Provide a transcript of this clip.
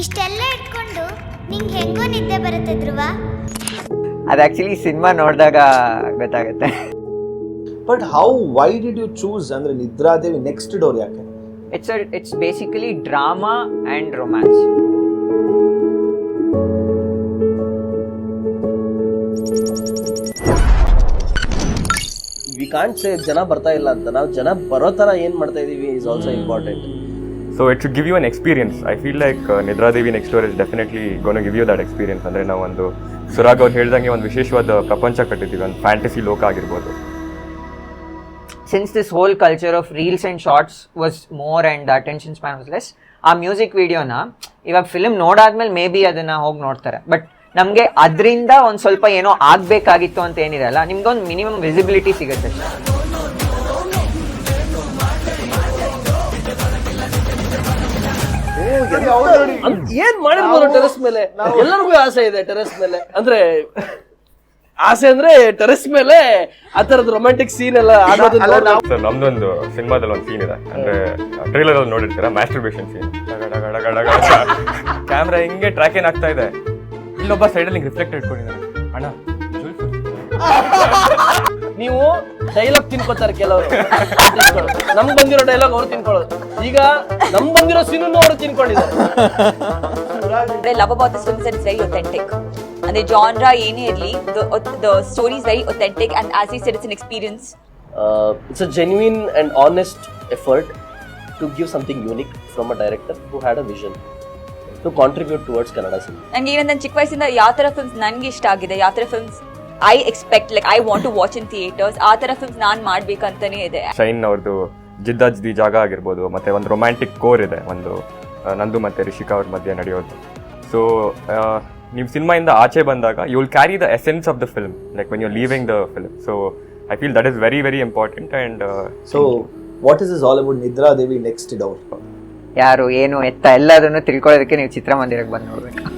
ಇಷ್ಟೆಲ್ಲ ಇಟ್ಕೊಂಡು ನಿಂಗೆ ಹೆಂಗೋ ನಿದ್ದೆ ಬರುತ್ತೆ ಧ್ರುವ? ಅದು ಆ್ಯಕ್ಚುಲಿ ಸಿನಿಮಾ ನೋಡಿದಾಗ ಗೊತ್ತಾಗುತ್ತೆ. But why did you choose ಅಂದ್ರೆ ನಿದ್ರಾದೇವಿ ನೆಕ್ಸ್ಟ್ ಡೋರ್ ಯಾಕೆ? It's basically drama and romance. We can't say ಜನ ಬರ್ತಾ ಇಲ್ಲ ಅಂತ, ನಾವು ಜನ ಬರೋ ಥರ ಏನು ಮಾಡ್ತಾ ಇದೀವಿ is also important. So it should give you an experience. I feel like Nidradevi Next Door is definitely going to give you that experience. ಅಂದರೆ ನಾವು ಒಂದು ಸುರಾಗ್ ಅವ್ರು ಹೇಳ್ದಂಗೆ ಒಂದು ವಿಶೇಷವಾದ ಪ್ರಪಂಚ ಕಟ್ಟಿದ್ದೀವಿ, ಒಂದು ಫ್ಯಾಂಟಸಿ ಲೋಕ ಆಗಿರ್ಬೋದು. Since this whole culture of reels and shorts was more and the attention span was less, ಆ ಮ್ಯೂಸಿಕ್ ವಿಡಿಯೋನ ಇವಾಗ ಫಿಲ್ಮ್ ನೋಡಾದ್ಮೇಲೆ ಮೇ ಬಿ ಅದನ್ನು ಹೋಗಿ ನೋಡ್ತಾರೆ. ಬಟ್ ನಮಗೆ ಅದರಿಂದ ಒಂದು ಸ್ವಲ್ಪ ಏನೋ ಆಗಬೇಕಾಗಿತ್ತು ಅಂತ ಏನಿರಲ್ಲ, ನಿಮ್ಗೊಂದು ಮಿನಿಮಮ್ ವಿಸಿಬಿಲಿಟಿ ಸಿಗುತ್ತೆ. ಏನ್ ಮಾಡಿರ್ಬೋದು ಟೆರೆಸ್ ಮೇಲೆ? ಎಲ್ಲರಿಗೂ ಆಸೆ ಇದೆ ಟೆರೆಸ್ ಮೇಲೆ, ಅಂದ್ರೆ ಆಸೆ ಅಂದ್ರೆ ಟೆರೆಸ್ ಮೇಲೆ ಆ ತರದ ರೊಮ್ಯಾಂಟಿಕ್ ಸೀನ್ ಎಲ್ಲ ಆಗೋದು. ನಮ್ದೊಂದು ಸಿನಿಮಾದಲ್ಲಿ ಒಂದು ಸೀನ್ ಇದೆ, ಅಂದ್ರೆ ಟ್ರೈಲರ್ ಅಲ್ಲಿ ನೋಡಿರ್ತೀರಾ, ಮ್ಯಾಸ್ಟರ್ಬೇಷನ್ ಸೀನ್. ಕ್ಯಾಮ್ರಾ ಹಿಂಗೆ ಟ್ರ್ಯಾಕ್ ಏನ್ ಆಗ್ತಾ ಇದೆ, ಇಲ್ಲೊಬ್ಬ ಸೈಡಲ್ಲಿ ರಿಫ್ಲೆಕ್ಟ್ ಇಟ್ಕೊಂಡಿದ್ದಾರೆ. ಅಣ್ಣ ನೀವು ಡೈಲಾಗ್ ತಿನ್ಕೋತಾರೆ ಕೆಲವರು, ನಮ್ಗೆ ಬಂದಿರೋ ಡೈಲಾಗ್ ಅವ್ರು ತಿನ್ಕೊಳ್ಳೋದು. ಈಗ ನಮ್ಗೆ ಬಂದಿರೋ ಸೀನ್ ಅವರು ತಿನ್ಕೊಂಡಿದ್ದಾರೆ. I love about this film is that it's very authentic. And the genre ಏನೇ ಇರಲಿ, the story is very authentic, and as he said, it's an experience. It's a genuine and honest effort to give something unique from a director who had a vision to contribute towards Kannada cinema. ನಂಗೆ ಏನಂದ್ರೆ ಚಿಕ್ಕ ವಯಸ್ಸಿಂದ ಯಾವ ಥರ films ನನಗೆ ಇಷ್ಟ ಆಗಿದೆ, ಯಾವ ಥರ films I expect, like I want to watch in theaters, ಆ ಥರ ಫಿಲ್ಮ್ಸ್ ನಾನು ಮಾಡ್ಬೇಕಂತಾನೆ ಇದೆ. ಶೈನ್ ಅವ್ರದ್ದು ಜಿದ್ದಾಜ್ದಿ ಜಾಗ ಆಗಿರ್ಬೋದು, ಮತ್ತೆ ಒಂದು ರೊಮ್ಯಾಂಟಿಕ್ ಕೋರ್ ಇದೆ, ಒಂದು ನಂದು ಮತ್ತೆ ರಿಷಿಕಾ ಅವ್ರ ಮಧ್ಯೆ ನಡೆಯೋದು. ಸೊ ನೀವು ಸಿನಿಮಾಯಿಂದ ಆಚೆ ಬಂದಾಗ you will carry the essence of the film, like when you leaving the film. So I feel that is very very important. And so what is all about Nidradevi next door? ಯಾರು ಏನು ಎತ್ತ ಎಲ್ಲದನ್ನು ತಿಳ್ಕೊಳ್ಳೋದಕ್ಕೆ ನೀವು ಚಿತ್ರಮಂದಿರಕ್ಕೆ ಬಂದು ನೋಡ್ಬೇಕು.